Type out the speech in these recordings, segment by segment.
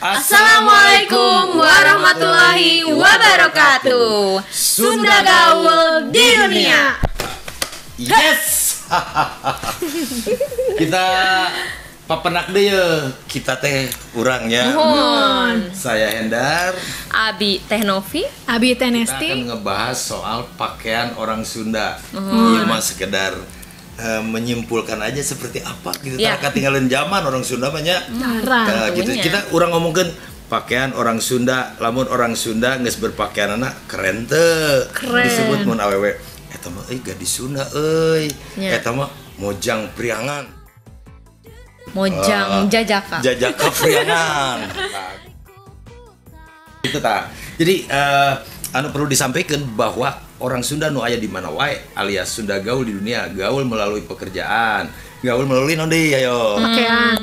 Assalamualaikum warahmatullahi wabarakatuh. Sunda gaul di dunia. Yes. Kita papenak deh ya. Kita teh urangnya. Saya Hendar. Abi Teh Novi. Abi Kita Tenesti. akan ngebahas soal pakaian orang Sunda. Iya mah sekedar menyimpulkan aja seperti apa gitu. Ya. Ketinggalan zaman orang Sunda banyak. Gitu. tentunya. Kita urang ngomongin pakaian orang Sunda, lamun orang Sunda geus berpakaian anak keren teu. Keren. Disebut mun awewe eta mah gadis Sunda euy. Ya. Eta mah mojang priangan. Mojang Jajaka. Jajaka priangan. Itu tah. Jadi anu perlu disampaikan bahwa orang Sunda nu aya di mana wae alias Sunda gaul di dunia, gaul melalui pekerjaan, gaul melalui naon deui ayo.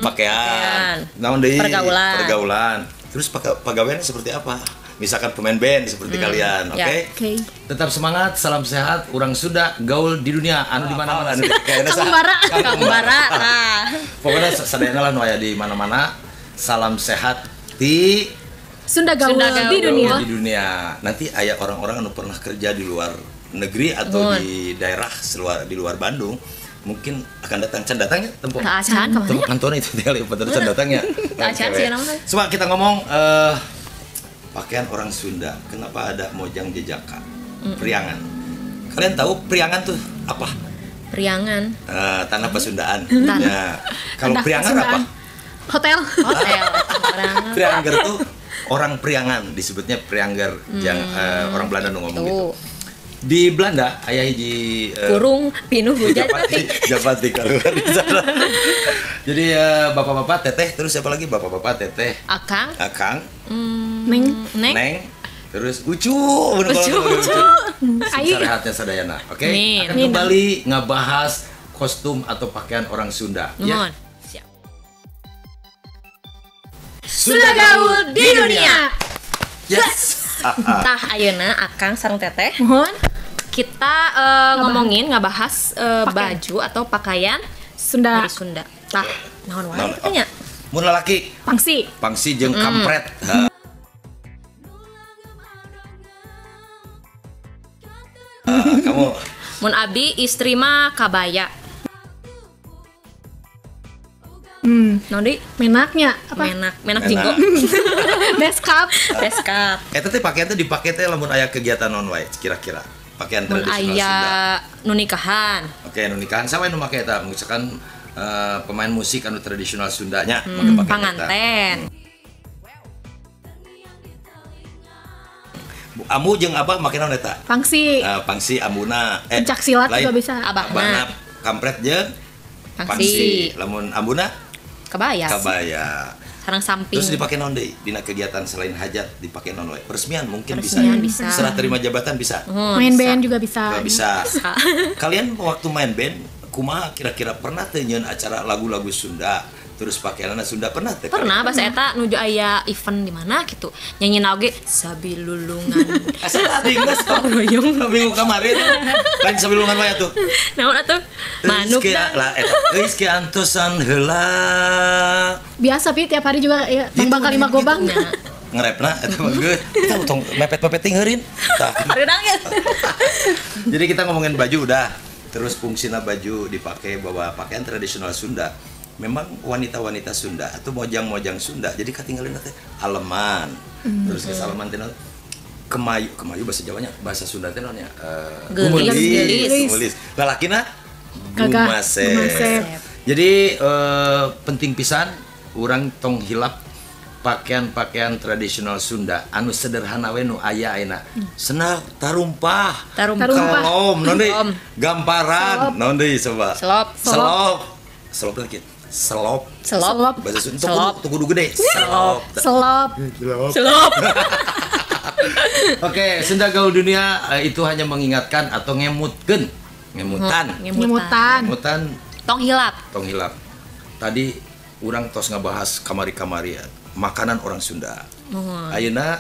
Pakaian. Naon deui? Pergaulan. Terus pegawaian seperti apa? Misalkan pemain band seperti kalian, oke? Oke. Tetap semangat, salam sehat, orang Sunda gaul di dunia, anu di mana-mana. Kambara. Pokoknya sadayana lah nu aya di mana-mana. Salam sehat di Sunda gaul Sunda gaul di dunia. di dunia. Nanti aya orang-orang anu pernah kerja di luar negeri atau di daerah di luar Bandung, mungkin akan datang. Can datangnya tempo. Acan Tempo kantor itu tinggal pada can datangnya. Acan sih namanya. Coba kita ngomong pakaian orang Sunda. Kenapa ada mojang jejaka? Priangan. Kalian tahu priangan tuh apa? Priangan. Tanah Pasundaan. Tanah. Ya. Kalau Tanah priangan Pasundaan. apa? Hotel. Hotel. Priangger tuh orang priangan, disebutnya priangger. Orang Belanda nu ngomong gitu. Di Belanda aya hiji Kurung pinuh hujat Japati kalau di sana. Jadi bapak-bapak teteh, terus siapa lagi bapak-bapak teteh? Akang, Neng, terus Ucu. Ai. Sarehatnya sadayana. Oke. Min. Akan kembali ngabahas kostum atau pakaian orang Sunda. Nuhun. Siap. Sunda gaul di dunia. Yes. Tah ayeuna Akang sareng Teteh Mohon kita ngomongin ngabahas baju atau pakaian Sunda dari Sunda. Tah naon wae Naon, tanya. Mun lalaki pangsi. jeung kampret. Kamu Mun abi istri mah kabaya. Naon deui? Menaknya apa? Menak jinggo. Beskap. Beskap. eta teh pakaian teh dipake teh lamun aya kegiatan non wae kira-kira. Pakaian Mun tradisional Sunda. aya nu nikahan. Oke, anu nikahan sama nu make eta, misalkan pemain musik anu tradisional Sundanya make pakaian eta. Panganten. Amu jeung abah make naon eta? Pangsi. Pangsi ambuna. Pencak silat lain. juga bisa. Abahna. Kampret jeung Pangsi. Lamun ambuna Kabaya. kabaya. Sareng samping. Terus dipake naon deui? Dina kegiatan selain hajat dipake naon wae? Peresmian mungkin Peresmian bisa. bisa. Serah terima jabatan bisa. Main band juga bisa. Bisa. Kalian waktu main band kumaha kira-kira pernah teu nyeun acara lagu-lagu Sunda terus pakaianna Sunda pernah teu? Pernah bahasa eta nuju aya event di mana gitu. Nyanyi oge sabilulungan. Asal tadi geus minggu kemarin. Lain sabilungan wae atuh. Naon atuh? Manuk lah eta geus ke antosan heula. Biasa Pi tiap hari juga ya Bang Kalima Gobang. Ngerepna eta mah geus. Kita tong mepet-mepet tingeurin. Tah. Areudang ya. Jadi kita ngomongin baju udah. Terus fungsina baju dipakai bawa pakaian tradisional Sunda. Memang wanita-wanita Sunda atau mojang-mojang Sunda. Jadi katinggalin teh aleman. Terus ke aleman teh kemayu bahasa Jawanya, bahasa Sunda teh naon nya? Gelis. Lalakina gumasep. Jadi penting pisan urang tong hilap pakaian-pakaian tradisional Sunda anu sederhana we nu aya ayeuna. Senar tarumpah. Kalom, naon deui? Gamparan, naon deui coba? Selop lagi. Selop. Bahasa Sunda tuh kudu gede. Selop. Oke, Sunda gaul dunia itu hanya mengingatkan atau ngemutan. Tong hilap. Tadi urang tos ngabahas kamari-kamari makanan orang Sunda. Ayeuna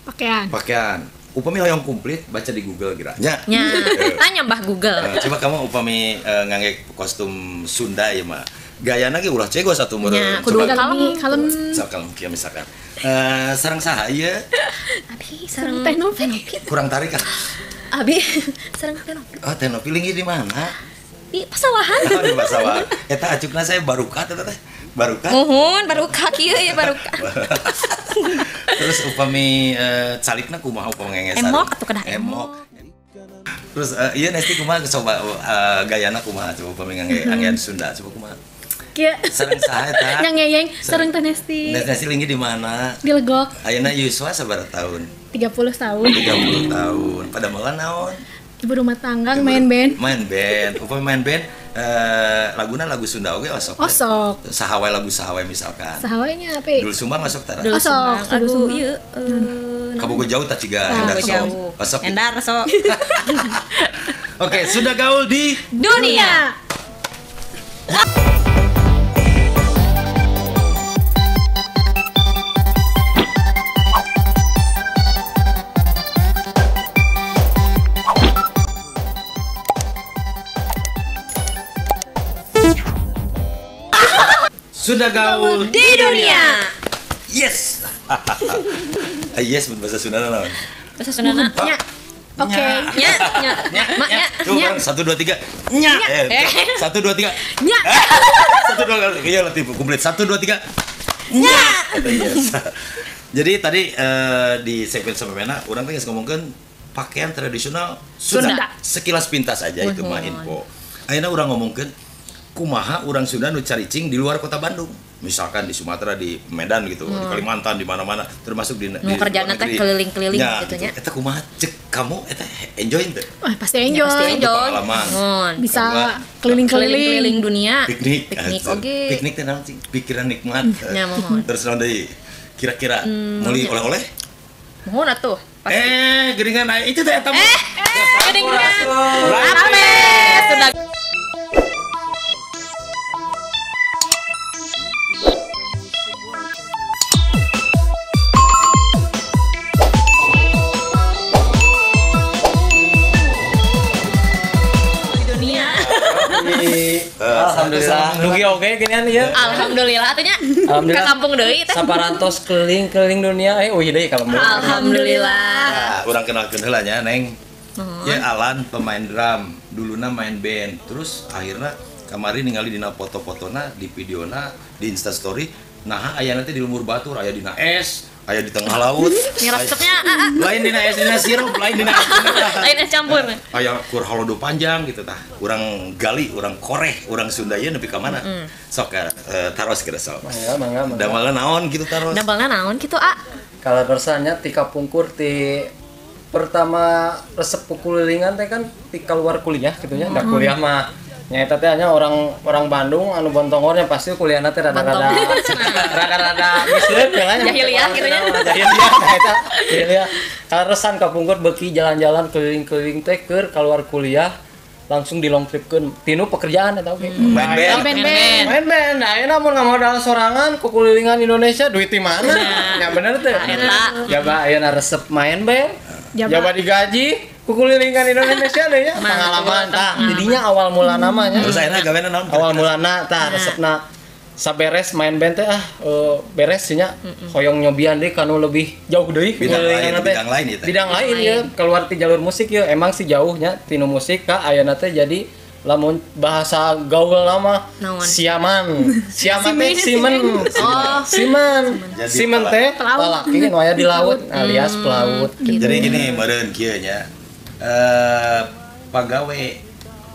pakaian. Upami hoyong komplit baca di Google geranya. Tanya Mbah Google. Coba kamu upami ngangge kostum Sunda ya mah. gayana ge ulah cego satu umur. Nya, kudu kalem. kalem. Misalkan kieu misalkan. Sareng saha ieu? Abi sareng Teh Novi. Kurang tarik kan? Abi sareng Teh Novi. Oh, Teh Novi linggih di mana? Di pasawahan. Oh, di Pasawa. Eta acukna saya baruka teh teh. Baruka. Muhun baru kaki ya baru. Terus upami calikna kumaha upami ngegesan? Emok atuh kedah Emok. Terus iya Nesti kumaha coba gayana kumaha coba upami nganggean Sunda coba kumaha? Kieu. Sareng saha eta? Yang ngeyeng sareng Teh Nesti. Nesti linggih di mana? Di Legok Ayeuna Yuswa sabaraha tahun? 30 tahun. 30 tahun. Pada malah naon? Ibu rumah tangga main band. Main band. Upami main band laguna lagu Sunda oge osok. Osok. Saha wae lagu saha wae misalkan. Sahawanya apa? Dul Sumbang osok tara. Dulu Osok, Sumbang. Aduh Sumbang. ieu Kabogo jauh tak ciga Endar Kabogo sok. jauh. Osok. Endar sok. Oke, sudah gaul di Dunia. sudah gaul Di dunia. yes. Yes bahasa Sunda naon? Bahasa Sundana nya. Oke. Nya, nya. Mak nya. Coba bareng 1 2 3. Nya. 1 2 3. Nya. 1 2 iya letih komplit 1 2 3. Nya. Yes. Jadi tadi di segmen sebelumnya orang teh ngomongkeun pakaian tradisional Sunda. Sunda. Sekilas pintas aja itu mah info. Ayeuna urang ngomongkeun kumaha urang Sunda nu caricing di luar kota Bandung. Misalkan di Sumatera, di Medan gitu, di Kalimantan, di mana-mana, termasuk di kerjaan teh keliling-keliling ya, gitu nya. Eta kumaha cek kamu eta enjoy teu? Wah, pasti enjoy. Pasti enjoy. Pengalaman. Mohon. Bisa Keliling keliling-keliling. dunia. Piknik oge. piknik teh naon cing pikiran nikmat Ya, mohon. terus naon deui kira-kira meuli oleh-oleh Mohon atuh. geringan itu teh eta Geringan. Rame. Sudah Alhamdulillah dugi oge ginian ieu. alhamdulillah atunya. Alhamdulillah. Ka kampung deui teh. Saparantos keliling-keliling dunia deui kalau mau. Alhamdulillah. Orang kenalkeun heula nya Neng. Ya Alan pemain drum, duluna main band. Terus akhirnya kamari ningali dina foto-fotona, di videona, di Instastory. Nah, aya nanti di lumur batur, aya dina es, aya di tengah laut. Ngerasepnya Lain dina es, dina sirup, lain dina es. lain es campur. Aya kur halodo panjang gitu tah. Urang gali, urang koreh, urang Sunda ieu nepi ka mana? Sok taros kira sok. Mangga. Damalna naon gitu taros? Dambalna naon kitu A? Kalau rasanya tika pungkur ti pertama resep kulilingan teh kan ti keluar kuliah gitu nya. Da kuliah mah nyaeta teh hanya orang Bandung anu bontongornya pasti kuliahna teh rada-rada misleud ya nya. Jahiliyah gitu nya. Jahiliyah nah eta jahiliyah. Kalau resan ka pungkur beuki jalan-jalan keliling-keliling teh keur keluar kuliah langsung dilongtripkeun tinu pekerjaan eta oge. Main band. Main band. Nah, ini namun nggak modal sorangan ke kulilingan Indonesia duit di mana? Ya bener tuh. Eta. Ya ba ayeuna resep main band. Jaba. Jaba digaji ku kulilingan Indonesia deh ya. Pengalaman tah. Jadinya awal mula namanya. Terus akhirnya gaweana naon? Awal mulana tah resepna saberes main band teh beres sih nya hoyong nyobian deh kanu lebih jauh deui Bidang lain, kulilingan teh. bidang lain itu. Bidang lain ya keluar ti jalur musik ya emang sih jauhnya tinu musik ka ayeuna teh jadi lamun bahasa gaul nama Naon? siaman teh simen Jadi simen teh lalaki nu aya di laut alias pelaut Jadi gini meureun kieu nya. Pagawe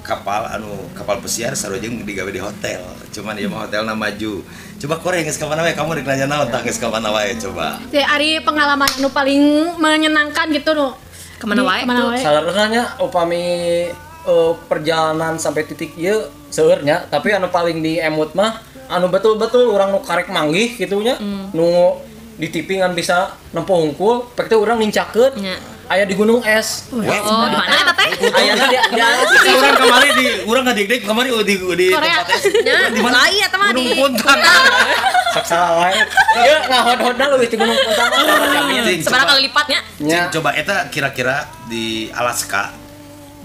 kapal pesiar sarojeng digawe di hotel. Cuman ieu mah hotelna maju. Coba koreng geus ka mana wae kamu rek nanya naon tah geus ka mana wae coba. Teh ari pengalaman anu paling menyenangkan gitu nu. Kemana wae? Kemana wae? salarna upami perjalanan sampai titik ieu seueurnya tapi anu paling diemut mah anu betul-betul urang nu karek manggih gitu nya nu di TV ngan bisa nempuh hungkul pek teh urang nincakeun Nya. aya di gunung es Oh, di mana eta teh? ayana di Urang kamari di urang ngadik-dik kamari di Korea. tempat Nya, lain eta mah di Gunung Puntang. sok salah wae ieu ngahod-hodna leuwih ti gunung puntang seberapa kali lipatnya? nya Coba eta kira-kira di Alaska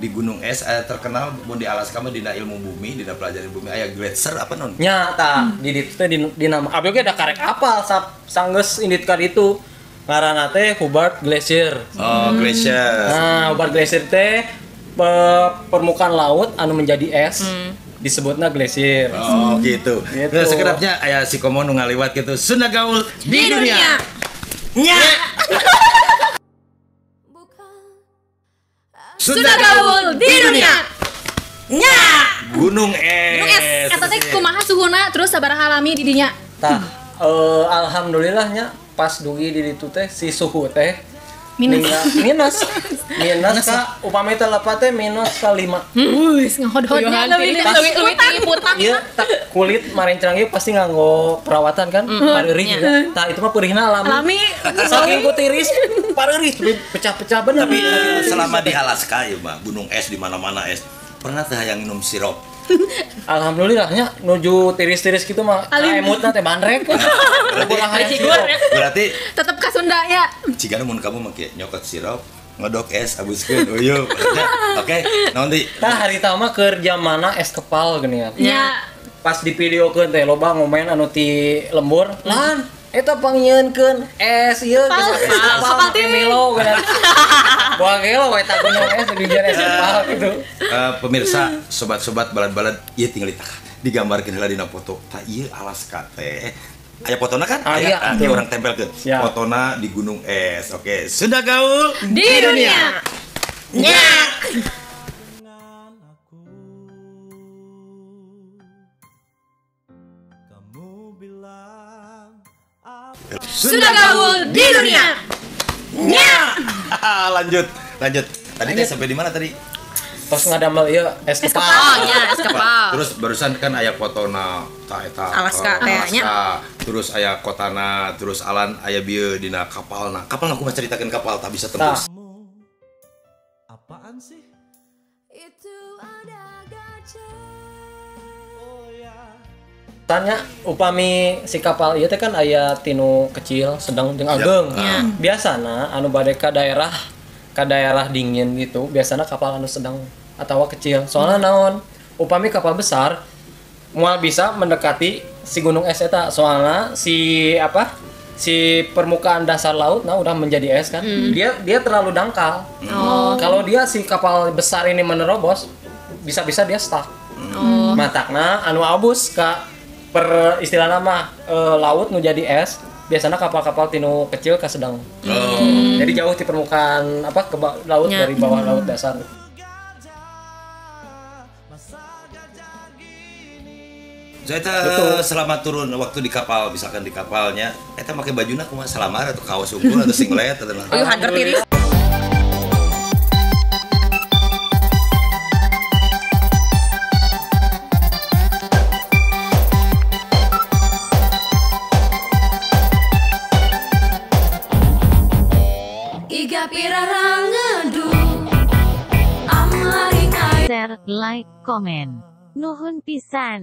di gunung es terkenal mun di Alaska mah dina ilmu bumi, dina pelajaran bumi aya glacier apa non? Nya tah di ditu teh di nama abi oge da karek apal sanggeus indit ka ditu. Ngaranna teh Hubbard Glacier. Oh, glacier. Nah, Hubbard Glacier teh permukaan laut anu menjadi es. Disebutna glacier. Oh, gitu. Gitu. Nah, sekedapnya aya si komo nu ngaliwat gitu. Sunda gaul di dunia. Nya. Sunda gaul di dunia. Nya. Gunung es. Eta teh kumaha suhuna terus sabaraha lami di dinya? Tah, alhamdulillahnya pas dugi di ditu teh si suhu teh Minus. minus ka upami teh lepat teh minus ka 5. Wis ngahodhodnya leuwih Leuwih putang. Iya, tak kulit marencang ieu pasti nganggo perawatan kan, pareurih juga. Tah itu mah peurihna alami. alami. Saking ku tiris, pareurih pecah-pecah bener. Tapi selama di Alaska ya, Mbak, gunung es di mana-mana es. Pernah teh hayang minum sirup? Alhamdulillahnya nuju tiris-tiris gitu mah kaemutna teh bandrek. Berarti Tetep ka Sunda ya. jika mun kamu make nyokot sirup, ngodok es abuskeun uyuh. Oke, naon di? Tah hari tama keur jamana es kepal geuning ya. Ya. Pas di videokeun teh loba ngomen anu ti lembur. Lan eta pangieunkeun es ieu kapal teh Milo geuna. Boa gelo we tak gunung es di dieu es kepal gitu. Pemirsa, sobat-sobat balad-balad, ieu tinggal digambarkeun heula dina foto. Tah ieu Alaska teh. Aya fotona kan? Iya, Aya orang tempelkeun. Siap. Fotona di gunung es. Oke, Sunda gaul Di dunia. Nya. Sunda gaul di dunia. Nya. Lanjut. Tadi teh sampai di mana tadi? Tos ngadamel ieu es kepal. Oh, nya es kapal. Terus barusan kan aya fotona eta Alaska teh, nya. Terus aya kotana, terus alan aya bieu dina kapalna. Kapal aku mah ceritakeun kapal tak bisa tembus. Apaan sih? Itu ada gajah. Tanya upami si kapal ieu teh kan aya tinu kecil, sedang jeung ageng. Ya. Biasana anu bade ka daerah dingin gitu, biasana kapal anu sedang atawa kecil. Soalnya naon? Upami kapal besar moal bisa mendekati si gunung es eta. Soalnya si permukaan dasar laut nah udah menjadi es kan. Dia terlalu dangkal. Kalau dia si kapal besar ini menerobos, bisa-bisa dia stuck. Matakna anu abus ka per istilah nama laut nu jadi es. Biasanya kapal-kapal tinu kecil ka sedang. Jadi jauh di permukaan ke laut Ya. dari bawah laut dasar. So eta selama turun waktu di kapal, misalkan di kapalnya, eta make bajuna kumaha salamar atau kaos unggul atau singlet atau naon? Uyuh hanger tiris. Iga pirarang ngedu Amari ngai share, like, komen. Nuhun pisan.